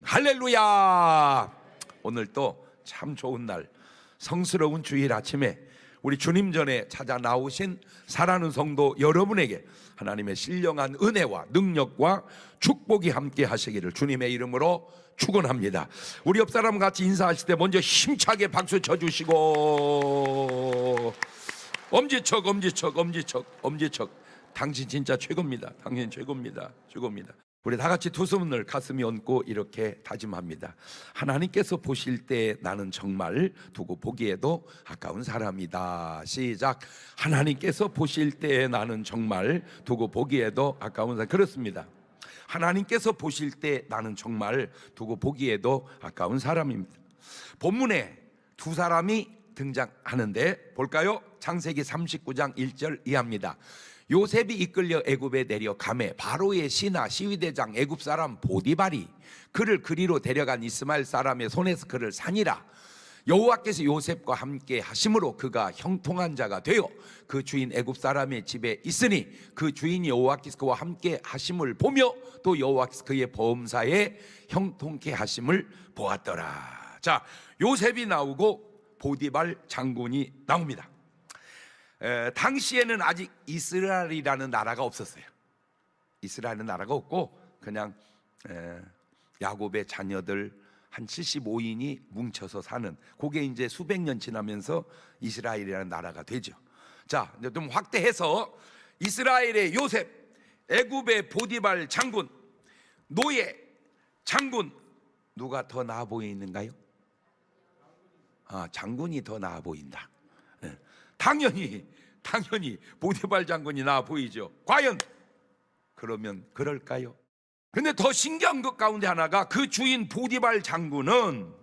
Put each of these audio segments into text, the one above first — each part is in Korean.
할렐루야. 오늘 또 참 좋은 날, 성스러운 주일 아침에 우리 주님 전에 찾아 나오신 사랑하는 성도 여러분에게 하나님의 신령한 은혜와 능력과 축복이 함께 하시기를 주님의 이름으로 축원합니다. 우리 옆 사람 같이 인사하실 때 먼저 힘차게 박수 쳐주시고, 엄지척 엄지척 엄지척 엄지척. 당신 진짜 최고입니다. 당신 최고입니다. 최고입니다. 우리 다 같이 두 손을 가슴에 얹고 이렇게 다짐합니다. 하나님께서 보실 때 나는 정말 두고 보기에도 아까운 사람이다. 시작. 하나님께서 보실 때 나는 정말 두고 보기에도 아까운 사람. 그렇습니다. 하나님께서 보실 때 나는 정말 두고 보기에도 아까운 사람입니다. 본문에 두 사람이 등장하는데 볼까요? 창세기 39장 1절 이하입니다. 요셉이 이끌려 애굽에 내려가매 바로의 신하 시위대장 애굽 사람 보디발이 그를 그리로 데려간 이스마엘 사람의 손에서 그를 산이라. 여호와께서 요셉과 함께 하심으로 그가 형통한 자가 되어 그 주인 애굽 사람의 집에 있으니 그 주인이 여호와께서 그와 함께 하심을 보며 또 여호와께서 그의 범사에 형통케 하심을 보았더라. 자, 요셉이 나오고 보디발 장군이 나옵니다. 당시에는 아직 이스라엘이라는 나라가 없었어요. 이스라엘은 나라가 없고 그냥 야곱의 자녀들 한 75인이 뭉쳐서 사는, 그게 이제 수백 년 지나면서 이스라엘이라는 나라가 되죠. 자, 이제 좀 확대해서 이스라엘의 요셉, 애굽의 보디발 장군, 노예 장군, 누가 더 나아 보이는가요? 장군이 더 나아 보인다. 당연히 보디발 장군이 나아 보이죠. 과연 그러면 그럴까요? 근데 더 신기한 것 가운데 하나가 그 주인 보디발 장군은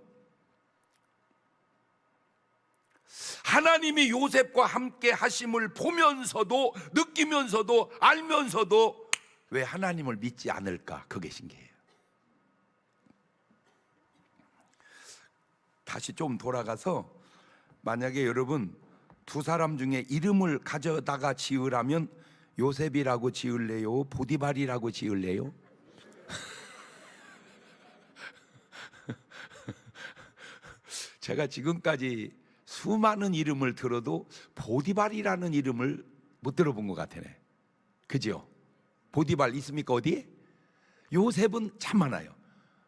하나님이 요셉과 함께 하심을 보면서도 느끼면서도 알면서도 왜 하나님을 믿지 않을까? 그게 신기해요. 다시 좀 돌아가서 만약에 여러분 두 사람 중에 이름을 가져다가 지으라면 요셉이라고 지을래요? 보디발이라고 지을래요? 제가 지금까지 수많은 이름을 들어도 보디발이라는 이름을 못 들어본 것 같으네. 그죠? 보디발 있습니까? 어디에? 요셉은 참 많아요.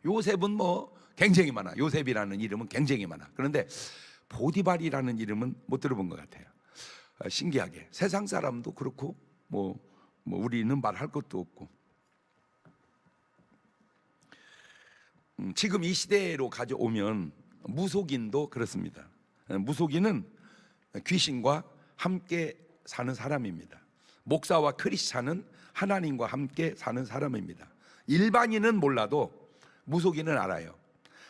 요셉은 뭐 굉장히 많아. 요셉이라는 이름은 굉장히 많아. 그런데 보디발이라는 이름은 못 들어본 것 같아요. 신기하게 세상 사람도 그렇고 뭐 우리는 말할 것도 없고. 지금 이 시대로 가져오면 무속인도 그렇습니다. 무속인은 귀신과 함께 사는 사람입니다. 목사와 크리스찬은 하나님과 함께 사는 사람입니다. 일반인은 몰라도 무속인은 알아요.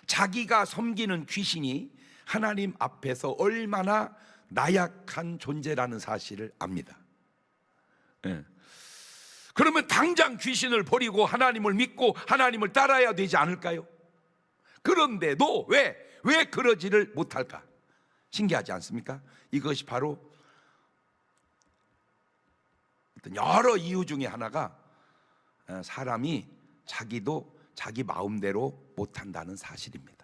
자기가 섬기는 귀신이 하나님 앞에서 얼마나 나약한 존재라는 사실을 압니다. 그러면 당장 귀신을 버리고 하나님을 믿고 하나님을 따라야 되지 않을까요? 그런데도 왜 그러지를 못할까? 신기하지 않습니까? 이것이 바로 어떤 여러 이유 중에 하나가 사람이 자기도 자기 마음대로 못한다는 사실입니다.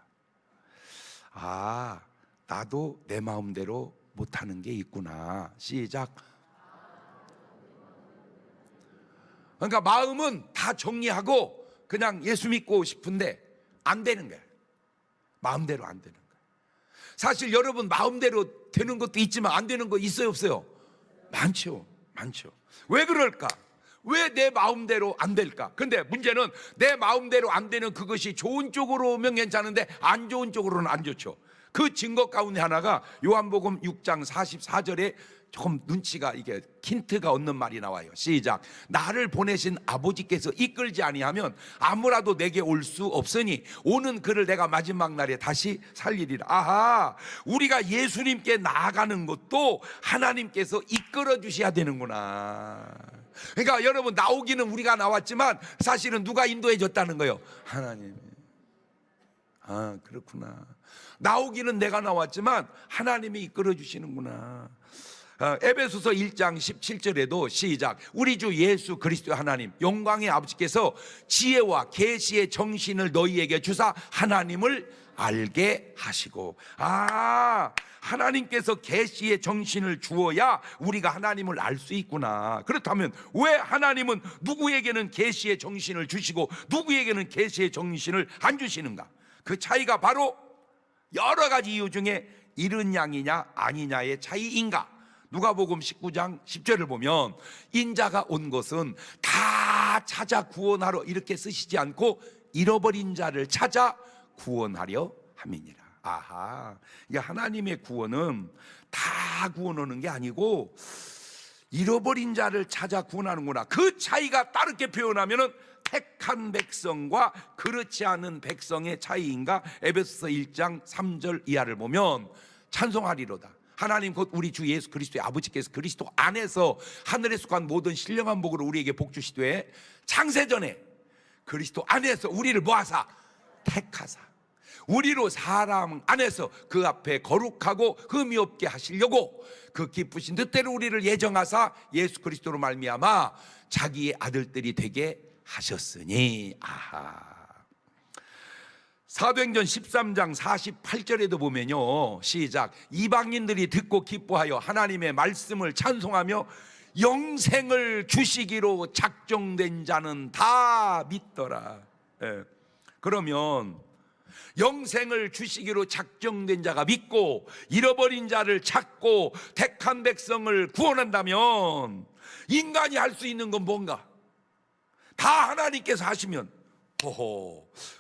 나도 내 마음대로 못하는 게 있구나. 시작. 그러니까 마음은 다 정리하고 그냥 예수 믿고 싶은데 안 되는 거야. 마음대로 안 되는 거야. 사실 여러분 마음대로 되는 것도 있지만 안 되는 거 있어요, 없어요? 많죠. 왜 그럴까? 왜 내 마음대로 안 될까? 근데 문제는 내 마음대로 안 되는 그것이 좋은 쪽으로 오면 괜찮은데 안 좋은 쪽으로는 안 좋죠. 그 증거 가운데 하나가 요한복음 6장 44절에 조금 눈치가 이게 힌트가 없는 말이 나와요. 시작. 나를 보내신 아버지께서 이끌지 아니하면 아무라도 내게 올 수 없으니 오는 그를 내가 마지막 날에 다시 살리리라. 우리가 예수님께 나아가는 것도 하나님께서 이끌어 주셔야 되는구나. 그러니까 여러분 나오기는 우리가 나왔지만 사실은 누가 인도해 줬다는 거예요? 하나님이. 그렇구나. 나오기는 내가 나왔지만 하나님이 이끌어 주시는구나. 에베소서 1장 17절에도 시작. 우리 주 예수 그리스도 하나님 영광의 아버지께서 지혜와 계시의 정신을 너희에게 주사 하나님을 알게 하시고, 하나님께서 계시의 정신을 주어야 우리가 하나님을 알 수 있구나. 그렇다면 왜 하나님은 누구에게는 계시의 정신을 주시고 누구에게는 계시의 정신을 안 주시는가? 그 차이가 바로 여러 가지 이유 중에 이른 양이냐 아니냐의 차이인가? 누가복음 19장 10절을 보면 인자가 온 것은 다 찾아 구원하러 이렇게 쓰시지 않고 잃어버린 자를 찾아 구원하려 함이니라. 이게 하나님의 구원은 다 구원하는 게 아니고 잃어버린 자를 찾아 구원하는구나. 그 차이가 다르게 표현하면은 택한 백성과 그렇지 않은 백성의 차이인가? 에베소서 1장 3절 이하를 보면 찬송하리로다. 하나님 곧 우리 주 예수 그리스도의 아버지께서 그리스도 안에서 하늘에 속한 모든 신령한 복으로 우리에게 복 주시되 창세전에 그리스도 안에서 우리를 모아사 택하사 우리로 사람 안에서 그 앞에 거룩하고 흠이 없게 하시려고 그 기쁘신 뜻대로 우리를 예정하사 예수 그리스도로 말미암아 자기의 아들들이 되게 하셨으니. 사도행전 13장 48절에도 보면요, 시작. 이방인들이 듣고 기뻐하여 하나님의 말씀을 찬송하며 영생을 주시기로 작정된 자는 다 믿더라. 그러면 영생을 주시기로 작정된 자가 믿고 잃어버린 자를 찾고 택한 백성을 구원한다면 인간이 할 수 있는 건 뭔가? 다 하나님께서 하시면.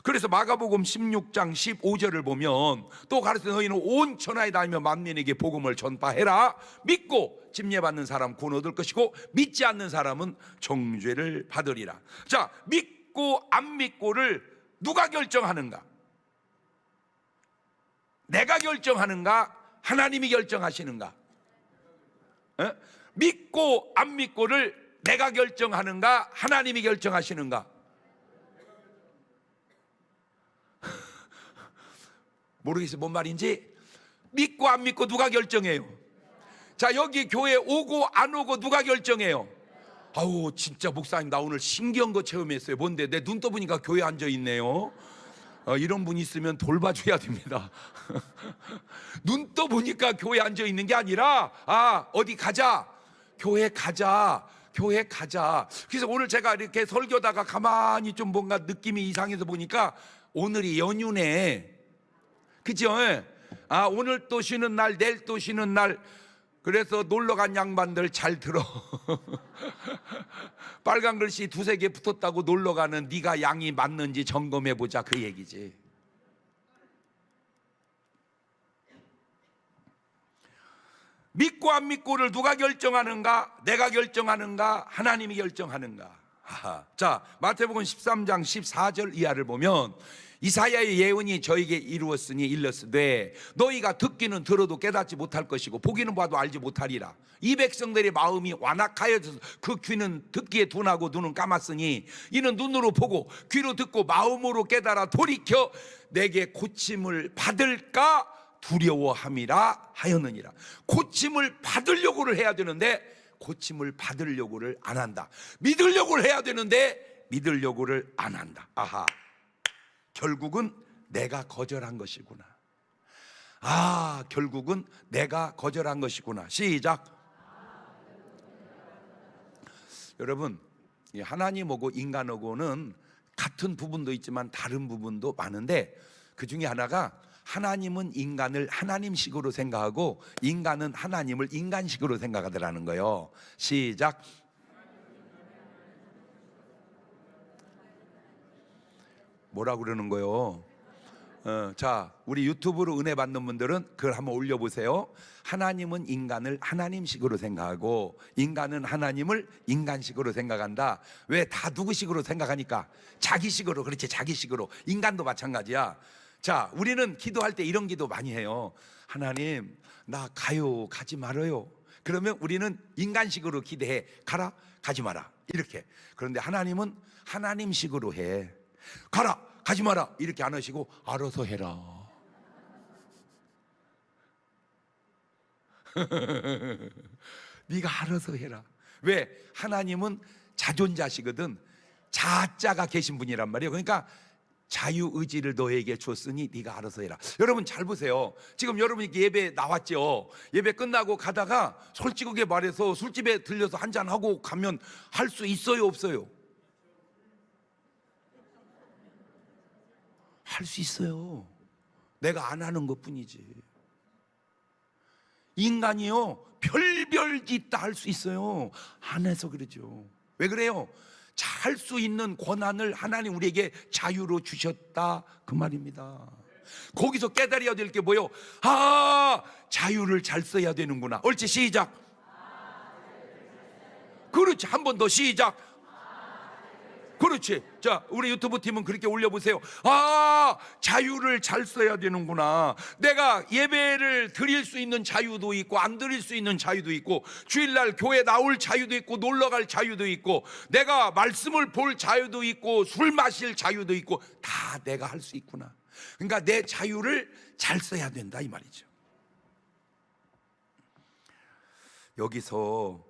그래서 마가복음 16장 15절을 보면 또 가르쳐 너희는 온 천하에 다니며 만민에게 복음을 전파해라. 믿고 침례받는 사람 구원 얻을 것이고 믿지 않는 사람은 정죄를 받으리라. 자, 믿고 안 믿고를 누가 결정하는가? 내가 결정하는가? 하나님이 결정하시는가? 믿고 안 믿고를 내가 결정하는가? 하나님이 결정하시는가? 모르겠어요, 뭔 말인지. 믿고 안 믿고 누가 결정해요? 자, 여기 교회 오고 안 오고 누가 결정해요? 진짜 목사님 나 오늘 신기한 거 체험했어요. 뭔데? 내 눈 떠보니까 교회 앉아있네요. 이런 분 있으면 돌봐줘야 됩니다. 눈 떠보니까 교회 앉아있는 게 아니라 어디 가자, 교회 가자, 교회 가자. 그래서 오늘 제가 이렇게 설교다가 가만히 좀 뭔가 느낌이 이상해서 보니까 오늘이 연휴네, 그죠? 오늘 또 쉬는 날, 내일 또 쉬는 날. 그래서 놀러간 양반들 잘 들어. 빨간 글씨 2-3개 붙었다고 놀러가는 네가 양이 맞는지 점검해보자, 그 얘기지. 믿고 안 믿고를 누가 결정하는가? 내가 결정하는가? 하나님이 결정하는가? 자, 마태복음 13장 14절 이하를 보면 이사야의 예언이 저에게 이루었으니 일렀으되 너희가 듣기는 들어도 깨닫지 못할 것이고 보기는 봐도 알지 못하리라. 이 백성들의 마음이 완악하여져서 그 귀는 듣기에 둔하고 눈은 감았으니 이는 눈으로 보고 귀로 듣고 마음으로 깨달아 돌이켜 내게 고침을 받을까 두려워함이라 하였느니라. 고침을 받으려고를 해야 되는데 고침을 받으려고를 안 한다. 믿으려고를 해야 되는데 믿으려고를 안 한다. 결국은 내가 거절한 것이구나. 결국은 내가 거절한 것이구나. 시작. 여러분, 하나님하고 인간하고는 같은 부분도 있지만 다른 부분도 많은데 그 중에 하나가 하나님은 인간을 하나님식으로 생각하고 인간은 하나님을 인간식으로 생각하더라는 거예요. 시작. 뭐라고 그러는 거예요? 자, 우리 유튜브로 은혜 받는 분들은 그걸 한번 올려보세요. 하나님은 인간을 하나님식으로 생각하고 인간은 하나님을 인간식으로 생각한다. 왜? 다 누구식으로 생각하니까 자기식으로. 그렇지, 자기식으로. 인간도 마찬가지야. 자, 우리는 기도할 때 이런 기도 많이 해요. 하나님, 나 가요, 가지 말아요. 그러면 우리는 인간식으로 기대해. 가라, 가지 마라, 이렇게. 그런데 하나님은 하나님식으로 해. 가라, 가지 마라, 이렇게 안 하시고 알아서 해라. 네가 알아서 해라. 왜? 하나님은 자존자시거든. 자자가 계신 분이란 말이에요. 그러니까 자유의지를 너에게 줬으니 네가 알아서 해라. 여러분 잘 보세요. 지금 여러분이 예배 나왔죠. 예배 끝나고 가다가 솔직하게 말해서 술집에 들려서 한잔하고 가면 할 수 있어요, 없어요? 할 수 있어요. 내가 안 하는 것뿐이지. 인간이요, 별별 짓 다 할 수 있어요. 안 해서 그러죠. 왜 그래요? 잘 수 있는 권한을 하나님 우리에게 자유로 주셨다, 그 말입니다. 거기서 깨달아야 될 게 뭐예요? 아, 자유를 잘 써야 되는구나. 옳지, 시작. 그렇지, 한 번 더 시작. 그렇지. 자, 우리 유튜브 팀은 그렇게 올려보세요. 아, 자유를 잘 써야 되는구나. 내가 예배를 드릴 수 있는 자유도 있고 안 드릴 수 있는 자유도 있고, 주일날 교회 나올 자유도 있고 놀러갈 자유도 있고, 내가 말씀을 볼 자유도 있고 술 마실 자유도 있고, 다 내가 할 수 있구나. 그러니까 내 자유를 잘 써야 된다, 이 말이죠. 여기서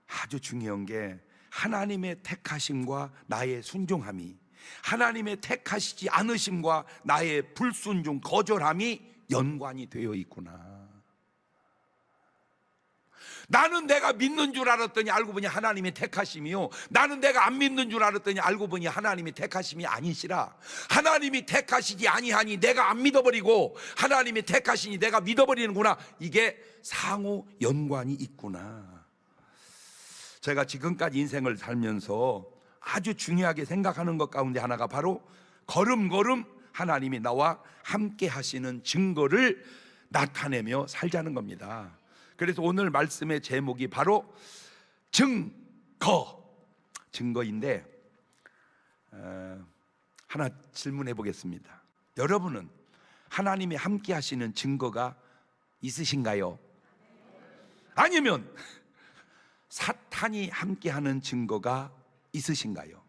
아주 중요한 게 하나님의 택하심과 나의 순종함이, 하나님의 택하시지 않으심과 나의 불순종, 거절함이 연관이 되어 있구나. 나는 내가 믿는 줄 알았더니 알고 보니 하나님의 택하심이요, 나는 내가 안 믿는 줄 알았더니 알고 보니 하나님이 택하심이 아니시라. 하나님이 택하시지 아니하니 내가 안 믿어버리고, 하나님이 택하시니 내가 믿어버리는구나. 이게 상호 연관이 있구나. 제가 지금까지 인생을 살면서 아주 중요하게 생각하는 것 가운데 하나가 바로 걸음걸음 하나님이 나와 함께 하시는 증거를 나타내며 살자는 겁니다. 그래서 오늘 말씀의 제목이 바로 증거인데, 하나 질문해 보겠습니다. 여러분은 하나님이 함께 하시는 증거가 있으신가요? 아니면 사탄이 함께하는 증거가 있으신가요?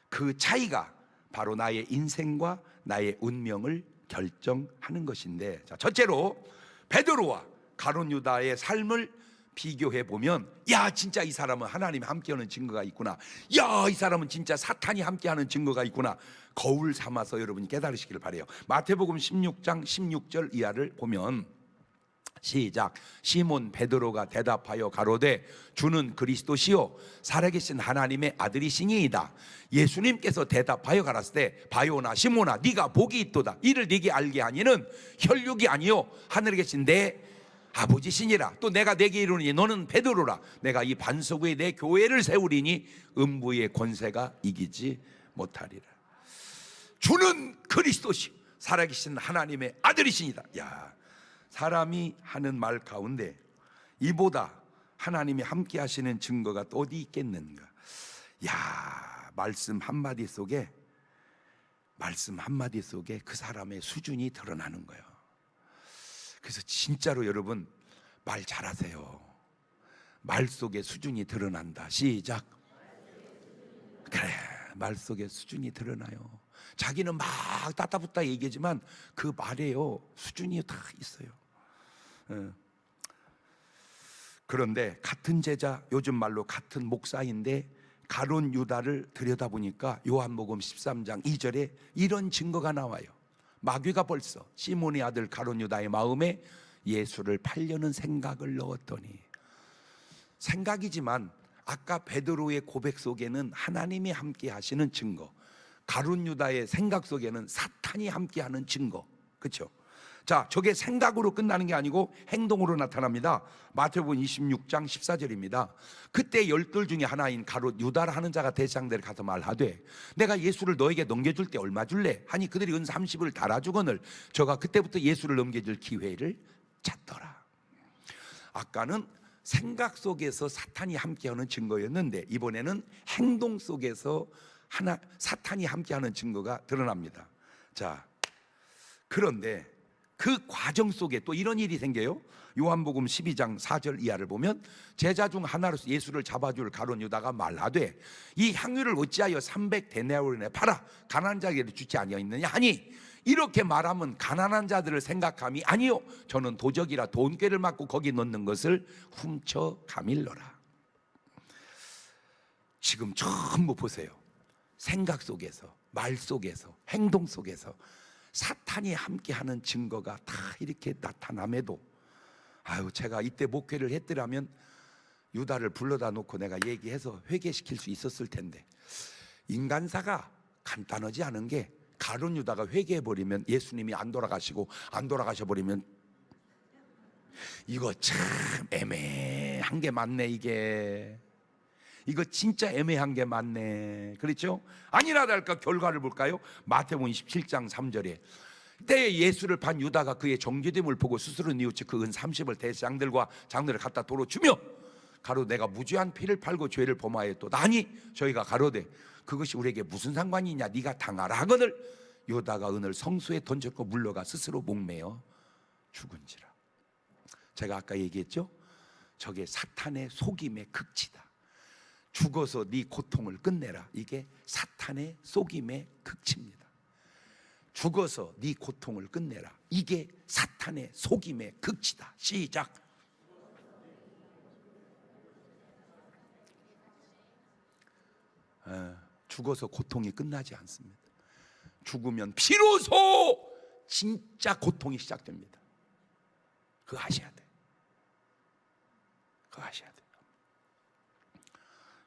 그 차이가 바로 나의 인생과 나의 운명을 결정하는 것인데, 자, 첫째로 베드로와 가룟 유다의 삶을 비교해 보면, 야, 진짜 이 사람은 하나님이 함께하는 증거가 있구나, 야, 이 사람은 진짜 사탄이 함께하는 증거가 있구나, 거울 삼아서 여러분이 깨달으시기를 바라요. 마태복음 16장 16절 이하를 보면, 시작. 시몬 베드로가 대답하여 가로되 주는 그리스도시요 살아계신 하나님의 아들이시니이다. 예수님께서 대답하여 가라사대 바요나 시몬아, 네가 복이 있도다. 이를 네게 알게 하니는 혈육이 아니요 하늘에 계신 내 아버지시니라. 또 내가 네게 이르노니 너는 베드로라. 내가 이 반석 위에 내 교회를 세우리니 음부의 권세가 이기지 못하리라. 주는 그리스도시요 살아계신 하나님의 아들이시니이다. 야, 사람이 하는 말 가운데 이보다 하나님이 함께 하시는 증거가 또 어디 있겠는가. 야, 말씀 한마디 속에 그 사람의 수준이 드러나는 거예요. 그래서 진짜로 여러분 말 잘하세요. 말 속에 수준이 드러난다. 시작. 그래, 말 속에 수준이 드러나요. 자기는 막 따따붙다 얘기하지만 그 말에요 수준이 다 있어요. 그런데 같은 제자, 요즘 말로 같은 목사인데 가룟 유다를 들여다보니까 요한복음 13장 2절에 이런 증거가 나와요. 마귀가 벌써 시몬의 아들 가룟 유다의 마음에 예수를 팔려는 생각을 넣었더니, 생각이지만 아까 베드로의 고백 속에는 하나님이 함께 하시는 증거, 가룟 유다의 생각 속에는 사탄이 함께하는 증거, 그렇죠? 자, 저게 생각으로 끝나는 게 아니고 행동으로 나타납니다. 마태복음 26장 14절입니다. 그때 12 중에 하나인 가룟 유다라 하는 자가 대장들에 가서 말하되 내가 예수를 너에게 넘겨줄 때 얼마 줄래? 하니 그들이 은 30을 달아주거늘 저가 그때부터 예수를 넘겨줄 기회를 찾더라. 아까는 생각 속에서 사탄이 함께하는 증거였는데 이번에는 행동 속에서 사탄이 함께하는 증거가 드러납니다. 자, 그런데 그 과정 속에 또 이런 일이 생겨요. 요한복음 12장 4절 이하를 보면 제자 중 하나로서 예수를 잡아줄 가룟 유다가 말하되 이 향유를 어찌하여 300데나리온에 팔아 가난한 자에게 주지 아니하였느냐 하니 이렇게 말하면 가난한 자들을 생각함이 아니요 저는 도적이라 돈꾀를 맞고 거기 넣는 것을 훔쳐 가밀러라. 지금 전부 보세요. 생각 속에서, 말 속에서, 행동 속에서 사탄이 함께하는 증거가 다 이렇게 나타남에도 제가 이때 목회를 했더라면 유다를 불러다 놓고 내가 얘기해서 회개시킬 수 있었을 텐데, 인간사가 간단하지 않은 게 가룟 유다가 회개해버리면 예수님이 안 돌아가시고 안 돌아가셔버리면 이거 참 애매한 게 많네. 이거 진짜 애매한 게 많네. 그렇죠? 아니나 다를까 결과를 볼까요? 마태복음 27장 3절에 때에 예수를 반 유다가 그의 정죄됨을 보고 스스로 뉘우쳐 그 은 30을 대장들과 장들을 갖다 도로 주며 가로되 내가 무죄한 피를 팔고 죄를 범하였도다 하니 저희가 가로되 그것이 우리에게 무슨 상관이냐 네가 당하라 하거늘 유다가 은을 성소에 던졌고 물러가 스스로 목매어 죽은지라. 제가 아까 얘기했죠? 저게 사탄의 속임의 극치다. 죽어서 네 고통을 끝내라. 이게 사탄의 속임의 극치입니다. 죽어서 네 고통을 끝내라. 이게 사탄의 속임의 극치다. 시작. 죽어서 고통이 끝나지 않습니다. 죽으면 비로소 진짜 고통이 시작됩니다. 그거 아셔야 돼요. 그거 아셔야 돼요.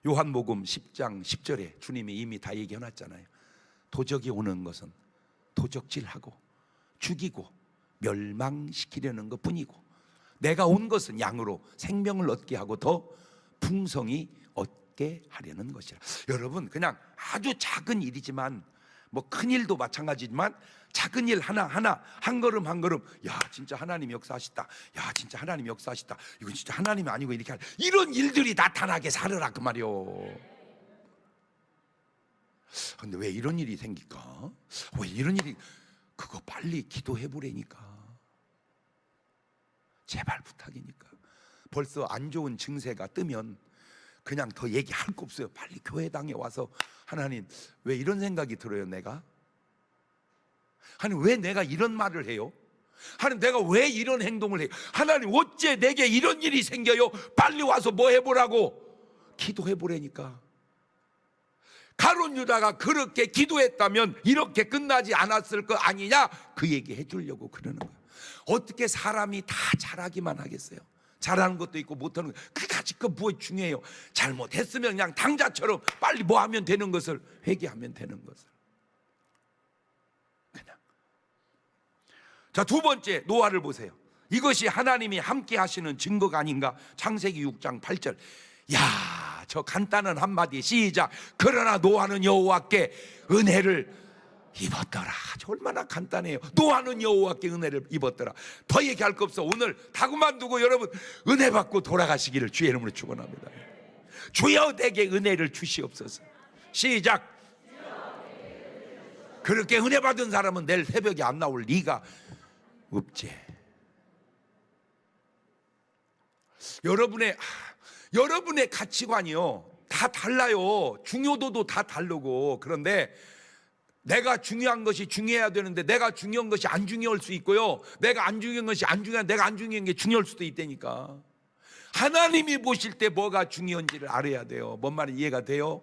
요한복음 10장 10절에 주님이 이미 다 얘기해놨잖아요. 도적이 오는 것은 도적질하고 죽이고 멸망시키려는 것 뿐이고 내가 온 것은 양으로 생명을 얻게 하고 더 풍성히 얻게 하려는 것이라. 여러분 그냥 아주 작은 일이지만 뭐 큰 일도 마찬가지지만 작은 일 하나하나 한 걸음 한 걸음 야 진짜 하나님 역사하시다. 야 진짜 하나님 역사하시다. 이건 진짜 하나님이 아니고 이렇게 이런 일들이 나타나게 살아라 그 말이요. 근데 왜 이런 일이 생길까? 왜 이런 일이 그거 빨리 기도해 보라니까. 제발 부탁이니까. 벌써 안 좋은 증세가 뜨면 그냥 더 얘기할 거 없어요. 빨리 교회당에 와서 하나님 왜 이런 생각이 들어요 내가? 하나님 왜 내가 이런 말을 해요? 하나님 내가 왜 이런 행동을 해요? 하나님 어째 내게 이런 일이 생겨요? 빨리 와서 뭐 해보라고? 기도해 보라니까. 가룟 유다가 그렇게 기도했다면 이렇게 끝나지 않았을 거 아니냐? 그 얘기 해주려고 그러는 거예요. 어떻게 사람이 다 잘하기만 하겠어요? 잘하는 것도 있고 못하는 것, 그까짓 거 뭐 중요해요? 잘못했으면 그냥 당자처럼 빨리 뭐 하면 되는 것을 회개하면 되는 것을 그냥. 자, 두 번째 노아를 보세요. 이것이 하나님이 함께 하시는 증거가 아닌가? 창세기 6장 8절. 야, 저 간단한 한마디 시작. 그러나 노아는 여호와께 은혜를 입었더라. 얼마나 간단해요. 노아는 여호와께 은혜를 입었더라. 더 얘기할 거 없어. 오늘 다 그만두고 여러분 은혜 받고 돌아가시기를 주의 이름으로 축원합니다. 주여 내게 은혜를 주시옵소서. 시작. 그렇게 은혜 받은 사람은 내일 새벽에 안 나올 리가 없지. 여러분의 가치관이요 다 달라요. 중요도도 다 다르고. 그런데 내가 중요한 것이 중요해야 되는데 내가 중요한 것이 안 중요할 수 있고요, 내가 안 중요한 것이 안 중요한 내가 안 중요한 게 중요할 수도 있다니까. 하나님이 보실 때 뭐가 중요한지를 알아야 돼요. 뭔 말이 이해가 돼요?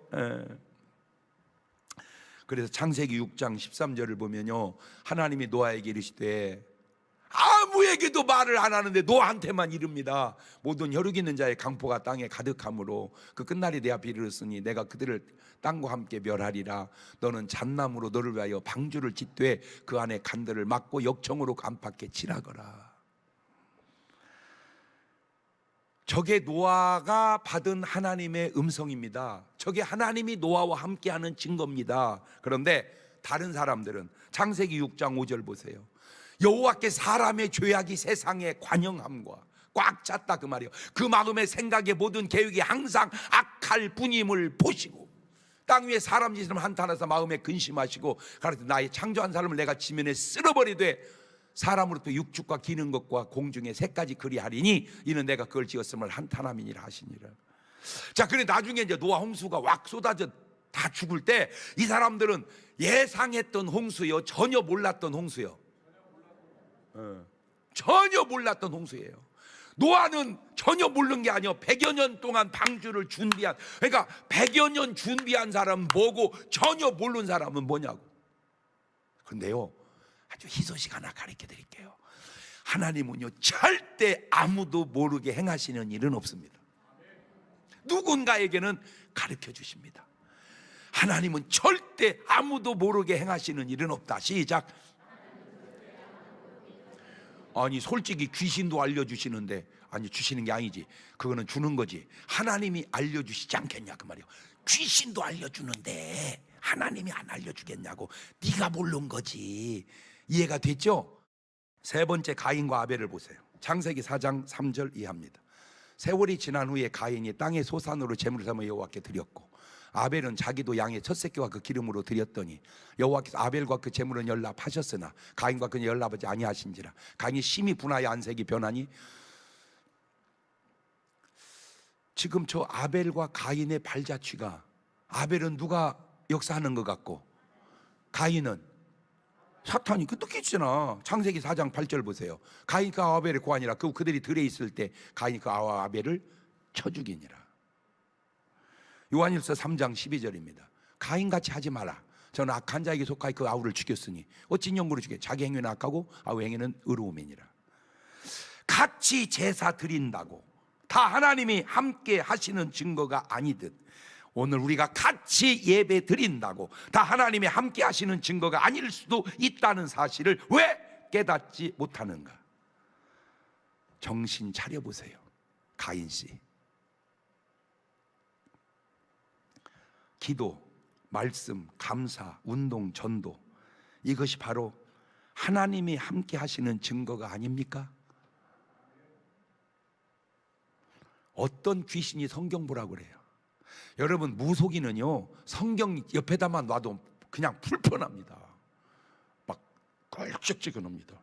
그래서 창세기 6장 13절을 보면요, 하나님이 노아에게 이르시되 아무에게도 말을 안 하는데 노아한테만 이릅니다. 모든 혈육 있는 자의 강포가 땅에 가득함으로 그 끝날이 내 앞에 이르렀으니 내가 그들을 땅과 함께 멸하리라. 너는 잣나무로 너를 위하여 방주를 짓되 그 안에 간들을 막고 역청으로 안팎에 칠하거라. 저게 노아가 받은 하나님의 음성입니다. 저게 하나님이 노아와 함께하는 증거입니다. 그런데 다른 사람들은 창세기 6장 5절 보세요. 여호와께 사람의 죄악이 세상에 관영함과 꽉 찼다 그 말이에요. 그 마음의 생각의 모든 계획이 항상 악할 뿐임을 보시고 땅 위에 사람 짓을 한탄하사 마음에 근심하시고 가라사대 나의 창조한 사람을 내가 지면에 쓸어버리되 사람으로부터 육축과 기는 것과 공중의 새까지 그리하리니 이는 내가 그걸 지었음을 한탄함이니라 하시니라. 자, 그래 나중에 이제 노아 홍수가 왁 쏟아져 다 죽을 때 이 사람들은 예상했던 홍수요, 전혀 몰랐던 홍수요. 전혀 몰랐던 홍수예요. 노아는 전혀 모르는 게 아니에요. 100여 년 동안 방주를 준비한, 그러니까 100여 년 준비한 사람은 뭐고 전혀 모르는 사람은 뭐냐고. 근데요, 아주 희소식 하나 가르쳐 드릴게요. 하나님은요, 절대 아무도 모르게 행하시는 일은 없습니다. 누군가에게는 가르쳐 주십니다. 하나님은 절대 아무도 모르게 행하시는 일은 없다. 시작. 아니 솔직히 귀신도 알려주시는데, 아니 주시는 게 아니지, 그거는 주는 거지. 하나님이 알려주시지 않겠냐 그 말이야. 귀신도 알려주는데 하나님이 안 알려주겠냐고. 네가 모르는 거지. 이해가 됐죠? 세 번째, 가인과 아벨을 보세요. 창세기 4장 3절 이하입니다. 세월이 지난 후에 가인이 땅의 소산으로 제물을 삼아 여호와께 드렸고, 아벨은 자기도 양의 첫 새끼와 그 기름으로 드렸더니 여호와께서 아벨과 그 제물은 연락하셨으나 가인과 그는 연락하지 아니하신지라. 가인이 심히 분하여 안색이 변하니, 지금 저 아벨과 가인의 발자취가, 아벨은 누가 역사하는 것 같고 가인은 사탄이 그 느끼잖아. 창세기 4장 8절 보세요. 가인과 아벨의 고하니라. 그들이 들에 있을 때 가인과 아벨을 쳐 죽이니라. 요한일서 3장 12절입니다. 가인같이 하지 마라. 저는 악한 자에게 속하여 그 아우를 죽였으니 어찌 인형으로 죽여. 자기 행위는 악하고 아우 행위는 의로움이니라. 같이 제사 드린다고 다 하나님이 함께 하시는 증거가 아니듯, 오늘 우리가 같이 예배 드린다고 다 하나님이 함께 하시는 증거가 아닐 수도 있다는 사실을 왜 깨닫지 못하는가? 정신 차려보세요. 가인씨, 기도, 말씀, 감사, 운동, 전도, 이것이 바로 하나님이 함께 하시는 증거가 아닙니까? 어떤 귀신이 성경 보라고 그래요. 여러분, 무속인은요 성경 옆에다만 놔도 그냥 불편합니다. 막 껄쩍지근합니다.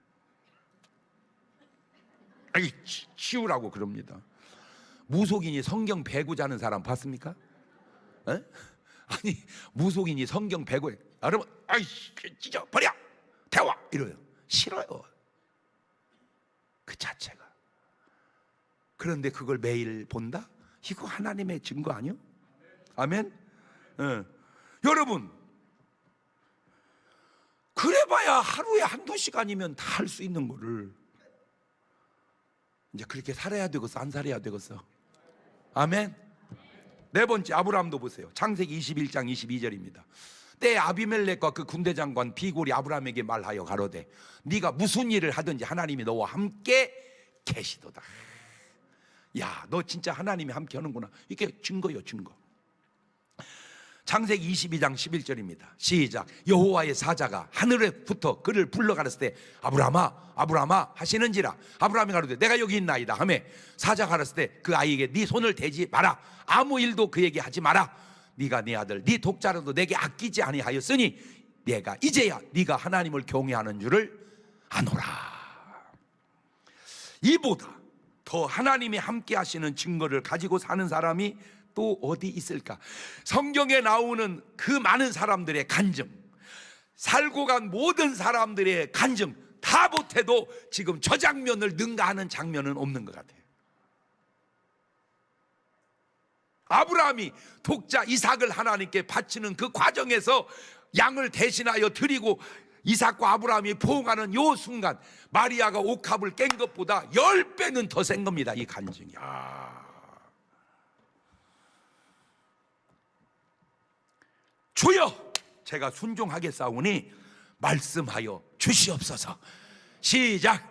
아이 치우라고 그럽니다. 무속인이 성경 베고 자는 사람 봤습니까? 에? 아니 무속인이 성경 베고, 여러분 아이 찢어 버려 대화 이래요. 싫어요 그 자체가. 그런데 그걸 매일 본다? 이거 하나님의 증거 아니요? 아멘. 여러분, 그래봐야 하루에 한두 시간이면 다 할 수 있는 거를 이제 그렇게 살아야 되겠어, 안 살아야 되겠어? 아멘. 네 번째, 아브라함도 보세요. 창세기 21장 22절입니다. 때 아비멜렉과 그 군대장관 비골이 아브라함에게 말하여 가로되 네가 무슨 일을 하든지 하나님이 너와 함께 계시도다. 야, 너 진짜 하나님이 함께 하는구나. 이게 증거요, 증거. 창세기 22장 11절입니다. 시작. 여호와의 사자가 하늘에부터 그를 불러 가랐을 때 아브라함아 아브라함아 하시는지라. 아브라함이 가로되 내가 여기 있나이다 하매, 사자가 가랐을 때 그 아이에게 네 손을 대지 마라. 아무 일도 그에게 하지 마라. 네가 네 아들 네 독자라도 내게 아끼지 아니하였으니 내가 이제야 네가 하나님을 경외하는 줄을 아노라. 이보다 더 하나님이 함께 하시는 증거를 가지고 사는 사람이 또 어디 있을까? 성경에 나오는 그 많은 사람들의 간증, 살고 간 모든 사람들의 간증 다 못해도 지금 저 장면을 능가하는 장면은 없는 것 같아요. 아브라함이 독자 이삭을 하나님께 바치는 그 과정에서 양을 대신하여 드리고 이삭과 아브라함이 포옹하는 요 순간, 마리아가 옥합을 깬 것보다 10배는 더 센 겁니다, 이 간증이. 주여 제가 순종하겠사오니 말씀하여 주시옵소서. 시작.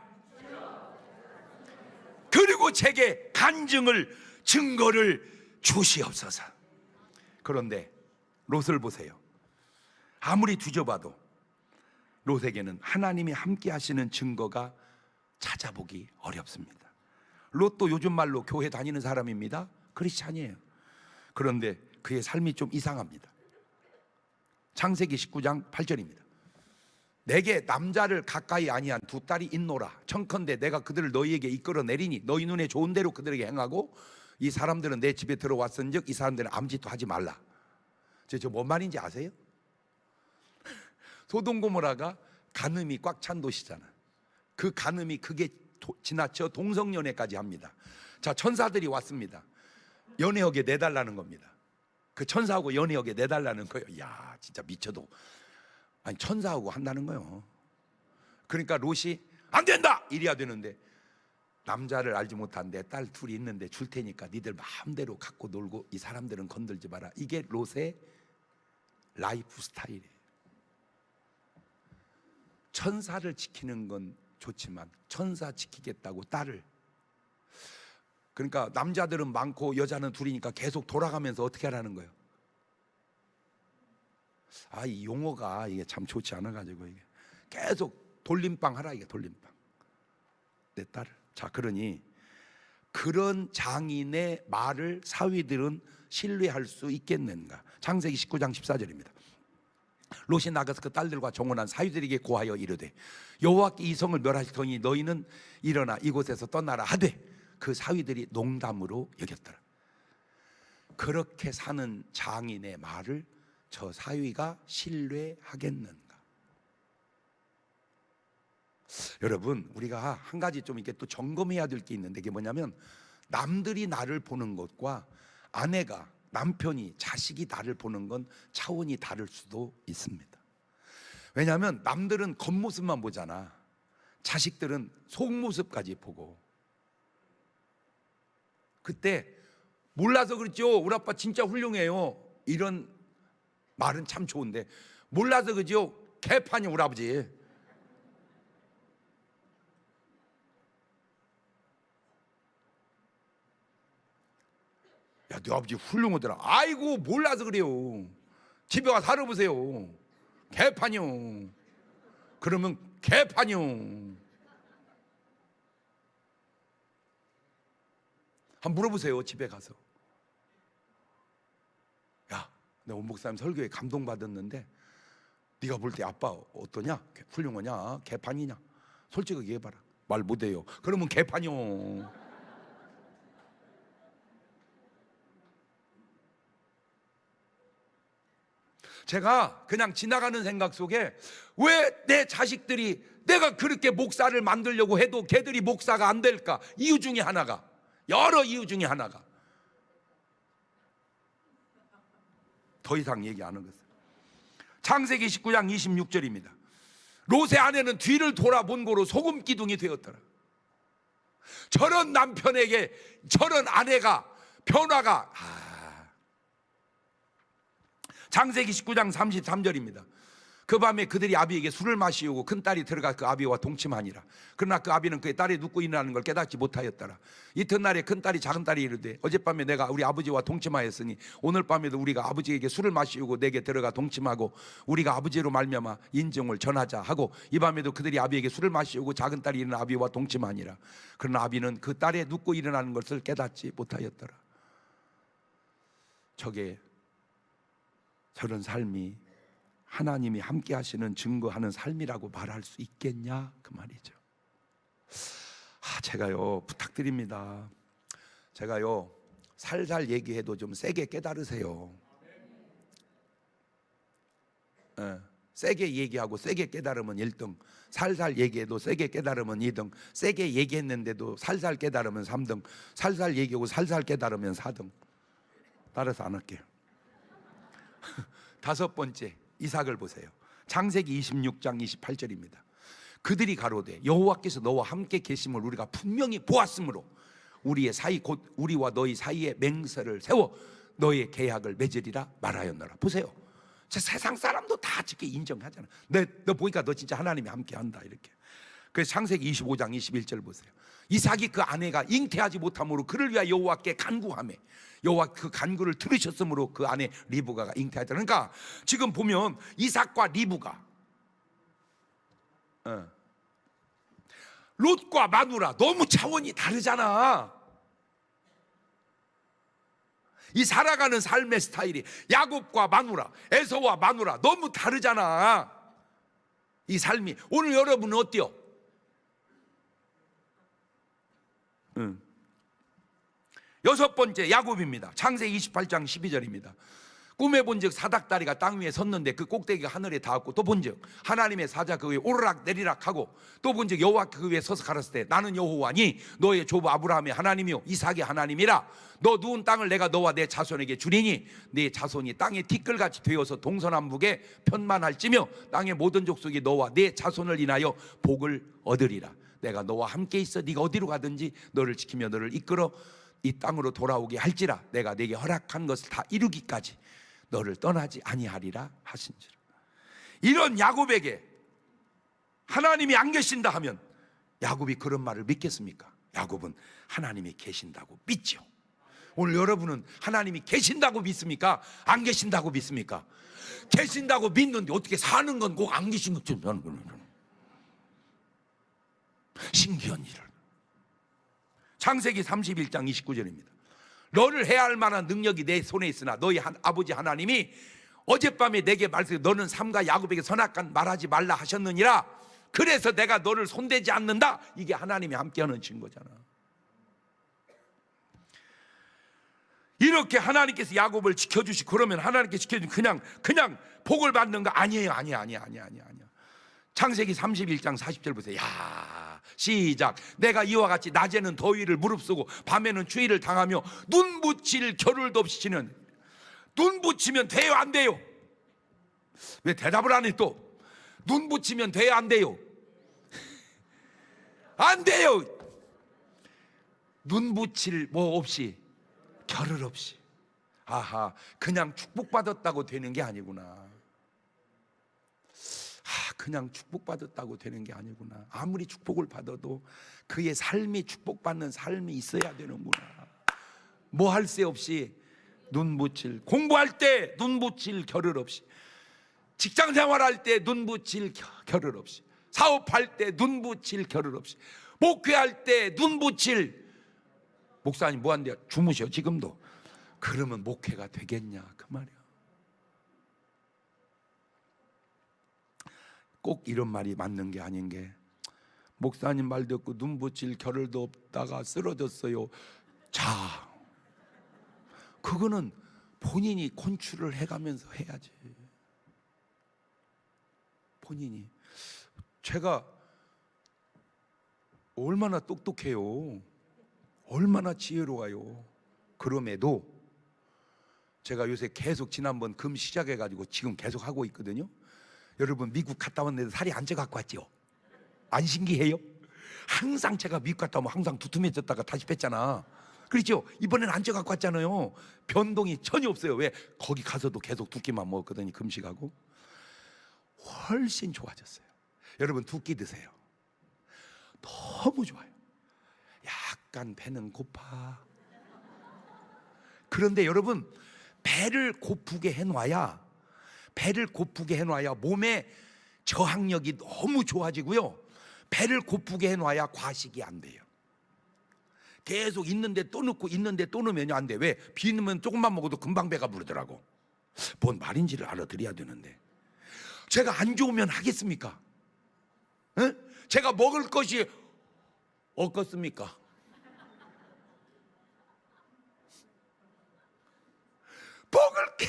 그리고 제게 간증을, 증거를 주시옵소서. 그런데 롯을 보세요. 아무리 뒤져봐도 롯에게는 하나님이 함께 하시는 증거가 찾아보기 어렵습니다. 롯도 요즘 말로 교회 다니는 사람입니다. 크리스찬이에요. 그런데 그의 삶이 좀 이상합니다. 창세기 19장 8절입니다. 내게 남자를 가까이 아니한 두 딸이 있노라. 청컨대 내가 그들을 너희에게 이끌어 내리니 너희 눈에 좋은 대로 그들에게 행하고 이 사람들은 내 집에 들어왔은즉 이 사람들은 아무 짓도 하지 말라. 저 뭔 말인지 아세요? 소돔고모라가 간음이 꽉 찬 도시잖아. 그 간음이 그게 지나쳐 동성연애까지 합니다. 자, 천사들이 왔습니다. 연애하게 내달라는 겁니다. 그 천사하고 연애하게 내달라는 거예요. 야, 진짜 미쳐도. 아니, 천사하고 한다는 거예요. 그러니까 롯이 안 된다 이래야 되는데, 남자를 알지 못한 내 딸 둘이 있는데 줄 테니까 니들 마음대로 갖고 놀고 이 사람들은 건들지 마라. 이게 롯의 라이프 스타일이에요. 천사를 지키는 건 좋지만 천사 지키겠다고 딸을, 그러니까 남자들은 많고 여자는 둘이니까 계속 돌아가면서 어떻게 하라는 거예요? 아, 이 용어가 이게 참 좋지 않아가지고 이게 계속 돌림방 하라, 이게 돌림방. 내 딸을. 자, 그러니 그런 장인의 말을 사위들은 신뢰할 수 있겠는가? 창세기 19장 14절입니다. 롯이 나가서 그 딸들과 정혼한 사위들에게 고하여 이르되 여호와께 이 성을 멸하시더니 너희는 일어나 이곳에서 떠나라 하되 그 사위들이 농담으로 여겼더라. 그렇게 사는 장인의 말을 저 사위가 신뢰하겠는가? 여러분, 우리가 한 가지 좀 이렇게 또 점검해야 될 게 있는데, 그게 뭐냐면 남들이 나를 보는 것과 아내가, 남편이, 자식이 나를 보는 건 차원이 다를 수도 있습니다. 왜냐하면 남들은 겉모습만 보잖아. 자식들은 속모습까지 보고. 그때 몰라서 그렇죠, 우리 아빠 진짜 훌륭해요, 이런 말은 참 좋은데, 몰라서 그죠, 개판이 우리 아버지. 야, 네 아버지 훌륭하더라. 아이고, 몰라서 그래요. 집에 가서 살아보세요. 개판이요. 그러면 개판이요. 한번 물어보세요, 집에 가서. 야, 내가 온 목사님 설교에 감동받았는데 네가 볼 때 아빠 어떠냐? 훌륭하냐? 개판이냐? 솔직하게 해봐라. 말 못해요. 그러면 개판이요. 제가 그냥 지나가는 생각 속에 왜 내 자식들이 내가 그렇게 목사를 만들려고 해도 걔들이 목사가 안 될까? 이유 중에 하나가, 여러 이유 중에 하나가, 더 이상 얘기 안 하겠어요. 창세기 19장 26절입니다. 롯의 아내는 뒤를 돌아본 고로 소금 기둥이 되었더라. 저런 남편에게 저런 아내가, 변화가. 창세기 19장 33절입니다. 그 밤에 그들이 아비에게 술을 마시우고 큰 딸이 들어가 그 아비와 동침하니라. 그러나 그 아비는 그의 딸이 눕고 있는 걸 깨닫지 못하였더라. 이튿날에 큰 딸이 작은 딸이 이르되 어젯밤에 내가 우리 아버지와 동침하였으니 오늘 밤에도 우리가 아버지에게 술을 마시우고 내게 들어가 동침하고 우리가 아버지로 말미암아 인정을 전하자 하고, 이 밤에도 그들이 아비에게 술을 마시우고 작은 딸이 일어나 아비와 동침하니라. 그러나 아비는 그 딸의 눕고 일어나는 것을 깨닫지 못하였더라. 저런 삶이 하나님이 함께 하시는 증거하는 삶이라고 말할 수 있겠냐, 그 말이죠. 제가요, 부탁드립니다. 제가요, 살살 얘기해도 좀 세게 깨달으세요. 세게 얘기하고 세게 깨달으면 1등, 살살 얘기해도 세게 깨달으면 2등, 세게 얘기했는데도 살살 깨달으면 3등, 살살 얘기하고 살살 깨달으면 4등. 따라서 안 할게요. 다섯 번째, 이삭을 보세요. 창세기 26장 28절입니다. 그들이 가로되 여호와께서 너와 함께 계심을 우리가 분명히 보았으므로 우리의 사이 곧 우리와 너희 사이에 맹세를 세워 너의 계약을 맺으리라 말하였노라. 보세요, 세상 사람도 다 저렇게 인정하잖아. 너 보니까 너 진짜 하나님이 함께 한다, 이렇게. 그래서 창세기 25장 21절 보세요. 이삭이 그 아내가 잉태하지 못함으로 그를 위하여 여호와께 간구하며 여호와 그 간구를 들으셨으므로 그 아내 리브가가 잉태하였다. 그러니까 지금 보면 이삭과 리브가, 롯과 마누라 너무 차원이 다르잖아. 이 살아가는 삶의 스타일이 야곱과 마누라, 에서와 마누라 너무 다르잖아. 이 삶이. 오늘 여러분은 어때요? 여섯 번째, 야곱입니다. 창세기 28장 12절입니다. 꿈에 본즉 사닥다리가 땅 위에 섰는데 그 꼭대기가 하늘에 닿았고, 또 본즉 하나님의 사자 그 위에 오르락 내리락 하고, 또 본즉 여호와 그 위에 서서 가라사대 때 나는 여호와니 너의 조부 아브라함의 하나님이요 이삭의 하나님이라. 너 누운 땅을 내가 너와 내 자손에게 주리니 네 자손이 땅의 티끌같이 되어서 동서남북에 편만할지며 땅의 모든 족속이 너와 네 자손을 인하여 복을 얻으리라. 내가 너와 함께 있어 네가 어디로 가든지 너를 지키며 너를 이끌어 이 땅으로 돌아오게 할지라. 내가 네게 허락한 것을 다 이루기까지 너를 떠나지 아니하리라 하신지라. 이런 야곱에게 하나님이 안 계신다 하면 야곱이 그런 말을 믿겠습니까? 야곱은 하나님이 계신다고 믿죠. 오늘 여러분은 하나님이 계신다고 믿습니까? 안 계신다고 믿습니까? 계신다고 믿는데 어떻게 사는 건 꼭 안 계신 것처럼 신기한 일을. 창세기 31장 29절입니다. 너를 해야 할 만한 능력이 내 손에 있으나 너희 아버지 하나님이 어젯밤에 내게 말씀해 너는 삼가 야곱에게 선악한 말하지 말라 하셨느니라. 그래서 내가 너를 손대지 않는다. 이게 하나님이 함께하는 증거잖아. 이렇게 하나님께서 야곱을 지켜주시고 그러면 하나님께 지켜주면 그냥 복을 받는 거 아니에요. 아니야. 창세기 31장 40절 보세요. 야, 시작. 내가 이와 같이 낮에는 더위를 무릅쓰고 밤에는 추위를 당하며 눈 붙일 겨를도 없이 지는. 눈 붙이면 돼요, 안 돼요? 왜 대답을 안 해? 또 눈 붙이면 돼요, 안 돼요? 안 돼요. 눈 붙일 뭐 없이, 겨를 없이. 아하, 그냥 축복받았다고 되는 게 아니구나. 그냥 축복받았다고 되는 게 아니구나. 아무리 축복을 받아도 그의 삶이 축복받는 삶이 있어야 되는구나. 뭐 할 새 없이 눈 붙일, 공부할 때 눈 붙일 겨를 없이, 직장 생활할 때 눈 붙일 겨를 없이, 사업할 때 눈 붙일 겨를 없이, 목회할 때 눈 붙일. 목사님 뭐 한대요? 주무셔 지금도. 그러면 목회가 되겠냐 그 말이야. 꼭 이런 말이 맞는 게 아닌 게, 목사님 말 듣고 눈 붙일 겨를도 없다가 쓰러졌어요. 자, 그거는 본인이 컨트롤을 해가면서 해야지. 본인이. 제가 얼마나 똑똑해요. 얼마나 지혜로워요. 그럼에도 제가 요새 계속 지난번 금 시작해가지고 지금 계속 하고 있거든요. 여러분 미국 갔다 왔는데 살이 안 쪄 갖고 왔죠? 안 신기해요? 항상 제가 미국 갔다 오면 항상 두툼해졌다가 다시 뺐잖아. 그렇죠? 이번에는 안 쪄 갖고 왔잖아요. 변동이 전혀 없어요. 왜? 거기 가서도 계속 두 끼만 먹었거든요. 금식하고. 훨씬 좋아졌어요. 여러분 두 끼 드세요. 너무 좋아요. 약간 배는 고파. 그런데 여러분 배를 고프게 해놔야 몸의 저항력이 너무 좋아지고요. 배를 고프게 해놔야 과식이 안 돼요. 계속 있는데 또 넣고 있는데 또 넣으면 안 돼. 왜? 비누면 조금만 먹어도 금방 배가 부르더라고. 뭔 말인지를 알아들어야 되는데 제가 안 좋으면 하겠습니까? 에? 제가 먹을 것이 없겠습니까? 먹을 게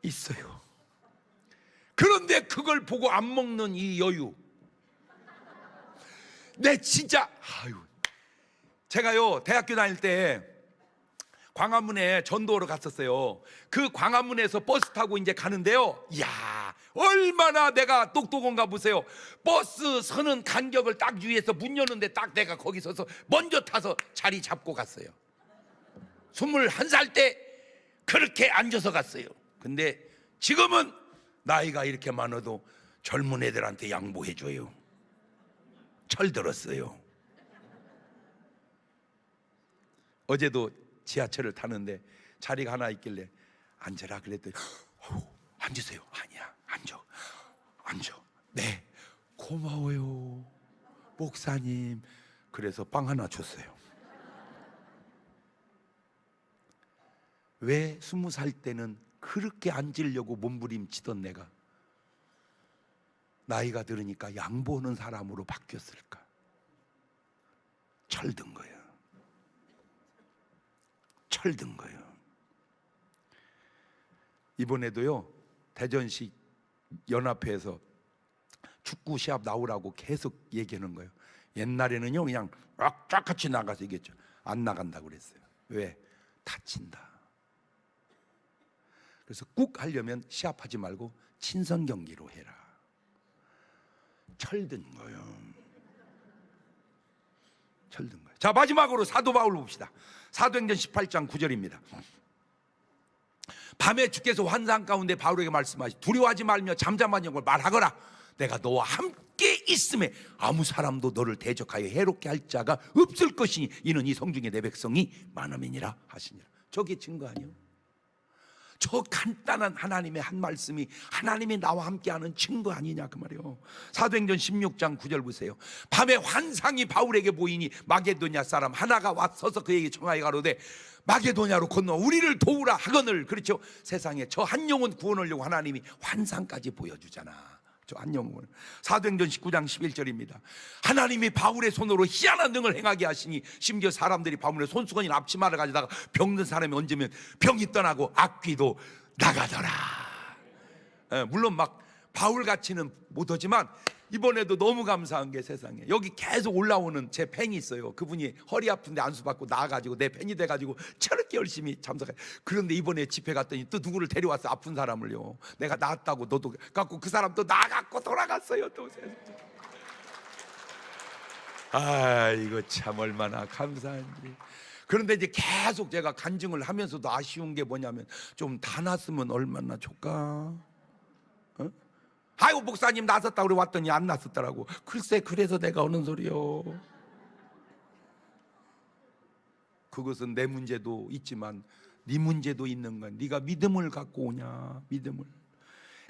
있어요. 그런데 그걸 보고 안 먹는 이 여유. 내 진짜 제가요 대학교 다닐 때 광화문에 전도하러 갔었어요. 그 광화문에서 버스 타고 이제 가는데요. 이야, 얼마나 내가 똑똑한가 보세요. 버스 서는 간격을 딱 유의해서 문 여는데 딱 내가 거기 서서 먼저 타서 자리 잡고 갔어요. 21살 때 그렇게 앉아서 갔어요. 근데 지금은 나이가 이렇게 많아도 젊은 애들한테 양보해줘요. 철들었어요. 어제도 지하철을 타는데 자리가 하나 있길래 앉아라 그랬더니 앉으세요. 아니야, 앉아. 네, 고마워요 목사님. 그래서 빵 하나 줬어요. 왜 20살 때는 그렇게 앉으려고 몸부림치던 내가 나이가 들으니까 양보하는 사람으로 바뀌었을까? 철든 거예요. 이번에도요 대전시 연합회에서 축구 시합 나오라고 계속 얘기하는 거예요. 옛날에는요 그냥 쫙같이 나가서 얘기했죠. 안 나간다고 그랬어요. 왜? 다친다. 그래서 꾹 하려면 시합하지 말고 친선 경기로 해라. 철든 거예요. 철든 거예요. 자, 마지막으로 사도 바울 봅시다. 사도행전 18장 9절입니다. 밤에 주께서 환상 가운데 바울에게 말씀하시 두려워하지 말며 잠잠한 영을 말하거라. 내가 너와 함께 있음에 아무 사람도 너를 대적하여 해롭게 할 자가 없을 것이니 이는 이 성중에 내 백성이 많음이니라 하시니라. 저게 증거 아니에요? 저 간단한 하나님의 한 말씀이 하나님이 나와 함께하는 증거 아니냐 그 말이에요. 사도행전 16장 9절 보세요. 밤에 환상이 바울에게 보이니 마게도냐 사람 하나가 와서서 그에게 청하여 가로되 마게도냐로 건너 우리를 도우라 하거늘. 그렇죠. 세상에 저 한 영혼 구원하려고 하나님이 환상까지 보여주잖아. 저 한 영혼. 사도행전 19장 11절입니다. 하나님이 바울의 손으로 희한한 능을 행하게 하시니 심지어 사람들이 바울의 손수건이나 앞치마를 가져다가 병든 사람이 얹으면 병이 떠나고 악귀도 나가더라. 물론 막 바울같이는 못하지만 이번에도 너무 감사한 게 세상에 여기 계속 올라오는 제 팬이 있어요. 그분이 허리 아픈데 안수받고 나와가지고 내 팬이 돼가지고 저렇게 열심히 참석해. 그런데 이번에 집회 갔더니 또 누구를 데려왔어. 아픈 사람을요. 내가 나았다고 너도 갖고 그 사람 또 나갔고 돌아갔어요. 또 이거 참 얼마나 감사한지. 그런데 이제 계속 제가 간증을 하면서도 아쉬운 게 뭐냐면 좀 다 났으면 얼마나 좋까. 아이고 목사님 나섰다고 그래 왔더니 안 났었더라고. 글쎄 그래서 내가 오는 소리요. 그것은 내 문제도 있지만 네 문제도 있는 거야. 네가 믿음을 갖고 오냐. 믿음을.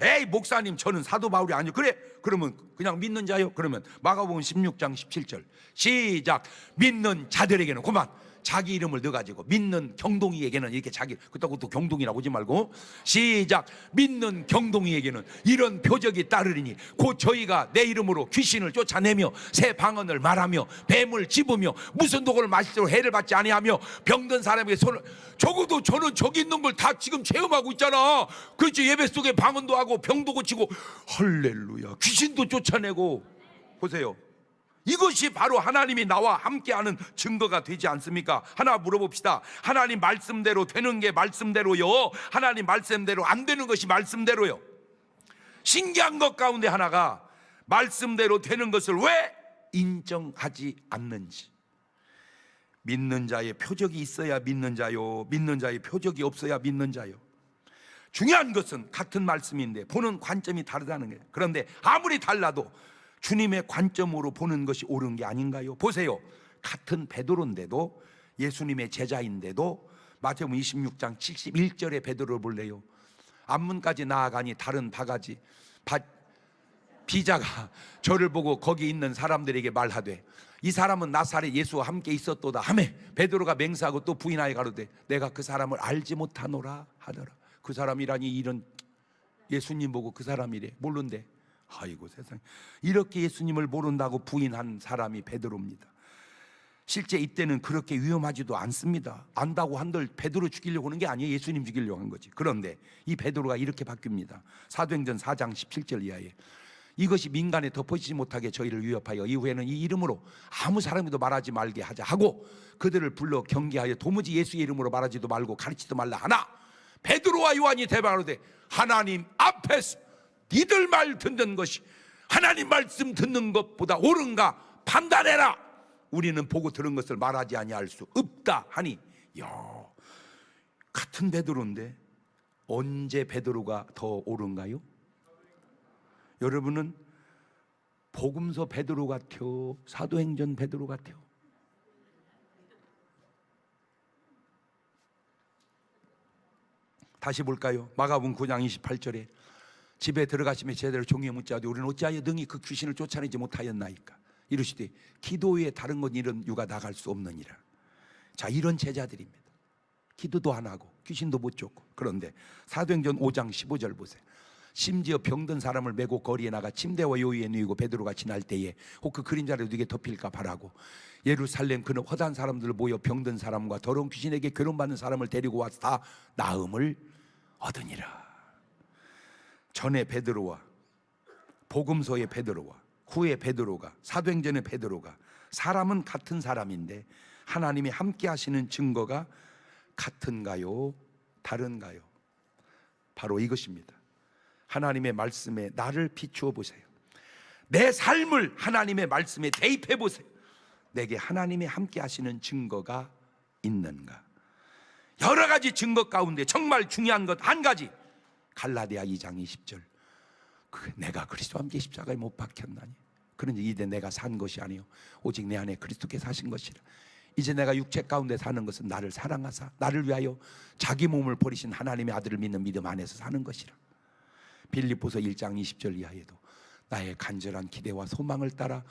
에이 목사님 저는 사도 바울이 아니요. 그래 그러면 그냥 믿는 자요. 그러면 마가복음 16장 17절 시작. 믿는 자들에게는 그만 자기 이름을 넣어가지고 믿는 경동이에게는 이렇게 자기 그렇다고 또 경동이라고 하지 말고 시작. 믿는 경동이에게는 이런 표적이 따르리니 곧 저희가 내 이름으로 귀신을 쫓아내며 새 방언을 말하며 뱀을 집으며 무슨 독을 마시도록 해를 받지 아니하며 병든 사람에게 손을. 적어도 저는 저기 있는 걸 다 지금 체험하고 있잖아. 그렇지. 예배 속에 방언도 하고 병도 고치고 할렐루야 귀신도 쫓아내고. 보세요. 이것이 바로 하나님이 나와 함께하는 증거가 되지 않습니까? 하나 물어봅시다. 하나님 말씀대로 되는 게 말씀대로요, 하나님 말씀대로 안 되는 것이 말씀대로요. 신기한 것 가운데 하나가 말씀대로 되는 것을 왜 인정하지 않는지. 믿는 자의 표적이 있어야 믿는 자요, 믿는 자의 표적이 없어야 믿는 자요. 중요한 것은 같은 말씀인데 보는 관점이 다르다는 거예요. 그런데 아무리 달라도 주님의 관점으로 보는 것이 옳은 게 아닌가요? 보세요. 같은 베드로인데도 예수님의 제자인데도 마태복음 26장 71절에 베드로를 볼래요. 앞문까지 나아가니 다른 바가지 비자가 저를 보고 거기 있는 사람들에게 말하되 이 사람은 나사렛 예수와 함께 있었도다 하매 베드로가 맹세하고 또 부인하여 가로되 내가 그 사람을 알지 못하노라 하더라. 그 사람이라니 이런 예수님 보고 그 사람이래. 모른대. 아이고 세상에. 이렇게 예수님을 모른다고 부인한 사람이 베드로입니다. 실제 이때는 그렇게 위험하지도 않습니다. 안다고 한들 베드로 죽이려고 하는 게 아니에요. 예수님 죽이려고 한 거지. 그런데 이 베드로가 이렇게 바뀝니다. 사도행전 4장 17절 이하에 이것이 민간에 덮어지지 못하게 저희를 위협하여 이후에는 이 이름으로 아무 사람에도 말하지 말게 하자 하고 그들을 불러 경계하여 도무지 예수의 이름으로 말하지도 말고 가르치지도 말라 하나 베드로와 요한이 대답하되 하나님 앞에서 니들 말 듣는 것이 하나님 말씀 듣는 것보다 옳은가 판단해라. 우리는 보고 들은 것을 말하지 아니할 수 없다 하니. 야, 같은 베드로인데 언제 베드로가 더 옳은가요? 여러분은 복음서 베드로 같아요, 사도행전 베드로 같아요? 다시 볼까요? 마가복음 9장 28절에 집에 들어가시며 제대로 종이에 묻자되 우리는 어찌하여 능히 그 귀신을 쫓아내지 못하였나이까. 이르시되 기도 외에 다른 것 이런 유가 나갈 수 없느니라. 자, 이런 제자들입니다. 기도도 안 하고 귀신도 못 쫓고. 그런데 사도행전 5장 15절 보세요. 심지어 병든 사람을 메고 거리에 나가 침대와 요위에 누이고 베드로가 지날 때에 혹 그 그림자를 누게 덮일까 바라고 예루살렘 그는 허다한 사람들을 모여 병든 사람과 더러운 귀신에게 괴로움받는 사람을 데리고 와서 다 나음을 얻으니라. 전에 베드로와 복음서의 베드로와 후에 베드로가, 사도행전의 베드로가, 사람은 같은 사람인데 하나님이 함께 하시는 증거가 같은가요? 다른가요? 바로 이것입니다. 하나님의 말씀에 나를 비추어 보세요. 내 삶을 하나님의 말씀에 대입해 보세요. 내게 하나님이 함께 하시는 증거가 있는가? 여러 가지 증거 가운데 정말 중요한 것 한 가지, 갈라디아 2장 20절, 내가 그리스도와 함께 십자가에 못 박혔나니 그런지 이제 내가 산 것이 아니요 오직 내 안에 그리스도께서 하신 것이라. 이제 내가 육체 가운데 사는 것은 나를 사랑하사 나를 위하여 자기 몸을 버리신 하나님의 아들을 믿는 믿음 안에서 사는 것이라. 빌립보서 1장 20절 이하에도 나의 간절한 기대와 소망을 따라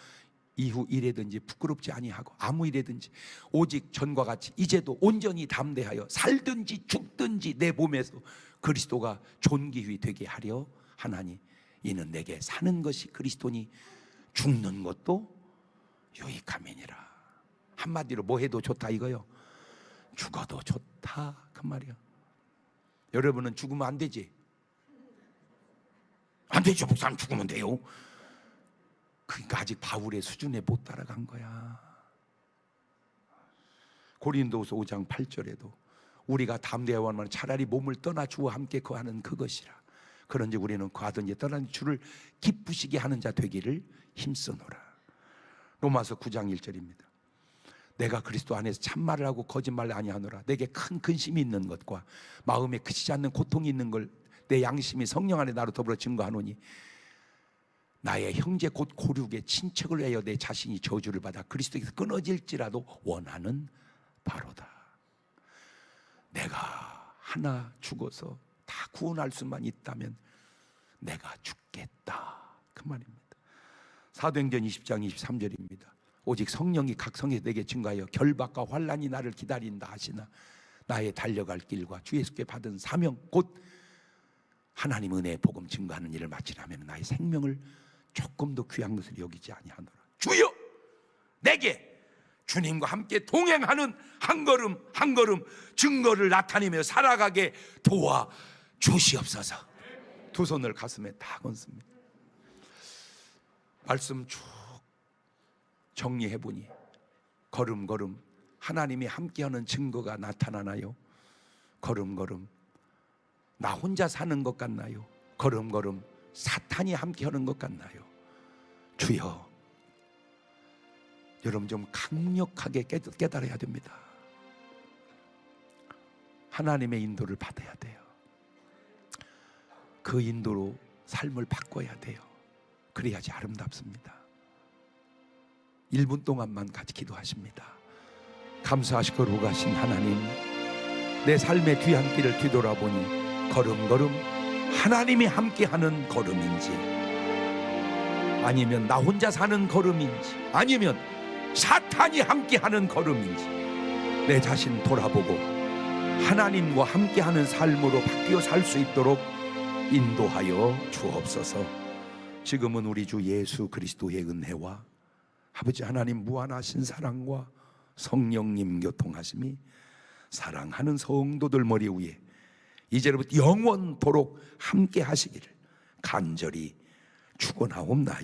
이후 일에든지 부끄럽지 아니하고 아무 일에든지 오직 전과 같이 이제도 온전히 담대하여 살든지 죽든지 내 몸에서 그리스도가 존귀히 되게 하려 하나니 이는 내게 사는 것이 그리스도니 죽는 것도 유익함이니라. 한마디로 뭐 해도 좋다 이거요. 죽어도 좋다 그 말이야. 여러분은 죽으면 안 되지? 안 되죠. 목사님 죽으면 돼요. 그러니까 아직 바울의 수준에 못 따라간 거야. 고린도후서 5장 8절에도 우리가 담대하면 차라리 몸을 떠나 주와 함께 거하는 그것이라. 그런지 우리는 거하든지 떠난 주를 기쁘시게 하는 자 되기를 힘쓰노라. 로마서 9장 1절입니다. 내가 그리스도 안에서 참말을 하고 거짓말을 아니하노라. 내게 큰 근심이 있는 것과 마음에 그치지 않는 고통이 있는 걸 내 양심이 성령 안에 나로 더불어 증거하노니 나의 형제 곧 고륙의 친척을 위하여 내 자신이 저주를 받아 그리스도에게서 끊어질지라도 원하는 바로다. 내가 하나 죽어서 다 구원할 수만 있다면 내가 죽겠다 그 말입니다. 사도행전 20장 23절입니다. 오직 성령이 각 성에서 내게 증거하여 결박과 환난이 나를 기다린다 하시나 나의 달려갈 길과 주 예수께 받은 사명 곧 하나님 은혜의 복음 증거하는 일을 마치라면 나의 생명을 조금 더 귀한 것을 여기지 아니하노라. 주여 내게 주님과 함께 동행하는 한 걸음 한 걸음 증거를 나타내며 살아가게 도와 주시옵소서. 두 손을 가슴에 다 얹습니다. 말씀 쭉 정리해 보니 걸음걸음 하나님이 함께하는 증거가 나타나나요? 걸음걸음 나 혼자 사는 것 같나요? 걸음걸음 사탄이 함께하는 것 같나요? 주여, 여러분 좀 강력하게 깨달아야 됩니다. 하나님의 인도를 받아야 돼요. 그 인도로 삶을 바꿔야 돼요. 그래야지 아름답습니다. 1분 동안만 같이 기도하십니다. 감사하시고 거룩하신 하나님, 내 삶의 뒤안길을 뒤돌아보니 걸음걸음 하나님이 함께하는 걸음인지 아니면 나 혼자 사는 걸음인지 아니면 사탄이 함께하는 걸음인지 내 자신 돌아보고 하나님과 함께하는 삶으로 바뀌어 살 수 있도록 인도하여 주옵소서. 지금은 우리 주 예수 그리스도의 은혜와 아버지 하나님 무한하신 사랑과 성령님 교통하심이 사랑하는 성도들 머리 위에 이제로부터 영원토록 함께 하시기를 간절히 축원하옵나이다.